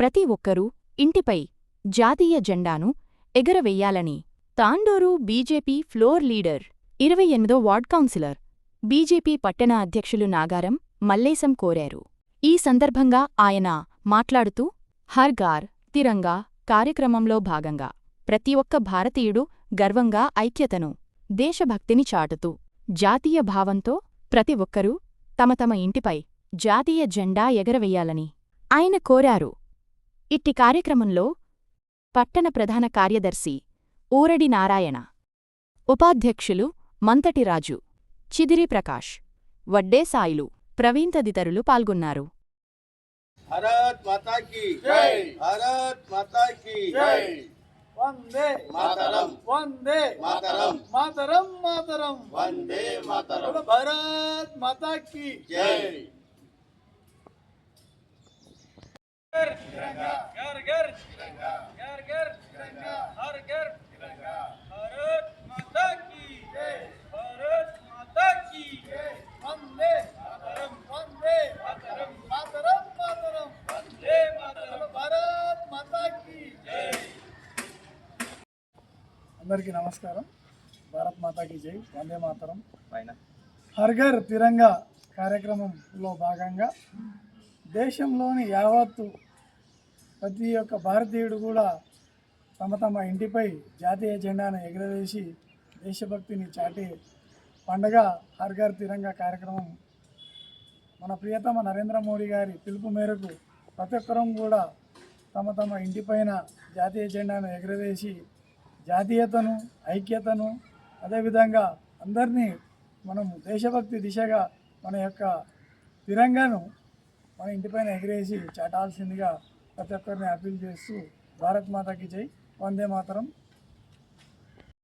ప్రతి ఒక్కరూ ఇంటిపై జాతీయ జెండాను ఎగరవెయ్యాలని తాండూరు బీజేపీ ఫ్లోర్ లీడర్ 28వ వార్డ్ కౌన్సిలర్ బీజేపీ పట్టణ అధ్యక్షులు నాగారం మల్లేశం కోరారు. ఈ సందర్భంగా ఆయన మాట్లాడుతూ హర్ ఘర్ తిరంగా కార్యక్రమంలో భాగంగా ప్రతి ఒక్క భారతీయుడు గర్వంగా ఐక్యతను దేశభక్తిని చాటుతూ జాతీయ భావంతో ప్రతి ఒక్కరూ తమ తమ ఇంటిపై జాతీయ జెండా ఎగరవెయ్యాలని ఆయన కోరారు. ఇట్టి కార్యక్రమంలో పట్టణ ప్రధాన కార్యదర్శి ఊరడి నారాయణ, ఉపాధ్యక్షులు మంతటి రాజు, చిదిరి ప్రకాష్, వడ్డే సాయిలు, ప్రవీణ్ తదితరులు పాల్గొన్నారు. भारत माता की जय, भारत माता की जय, वंदे मातरम, वंदे मातरम, मातरम मातरम वंदे मातरम, भारत माता की जय। घर घर घर घर घर हर घर भारत माता की जय, भारत माता की जय, वंदे मातरम, वंदे मातरम, मातरम मातरम, वंदे मातरम, भारत माता की जय। అందరికీ నమస్కారం. భారత్ మాతాకి జై, వందే మాతరం. హర్ ఘర్ తిరంగా కార్యక్రమంలో భాగంగా దేశంలోని యావత్తు ప్రతి ఒక్క భారతీయుడు కూడా తమ తమ ఇంటిపై జాతీయ జెండాను ఎగురవేసి దేశభక్తిని చాటే పండుగ హర్ ఘర్ తిరంగా కార్యక్రమం. మన ప్రియతమ నరేంద్ర మోడీ గారి పిలుపు మేరకు ప్రతి ఒక్కరం కూడా తమ తమ ఇంటిపైన జాతీయ జెండాను ఎగురవేసి జాతీయతను, ఐక్యతను, అదేవిధంగా అందరినీ మనం దేశభక్తి దిశగా మన యొక్క తిరంగాను మన ఇంటిపైన ఎగిరేసి చాటాల్సిందిగా ప్రతి ఒక్కరిని అప్పీల్ చేస్తూ భారత్ మాతాకి జై, వందే మాతరం.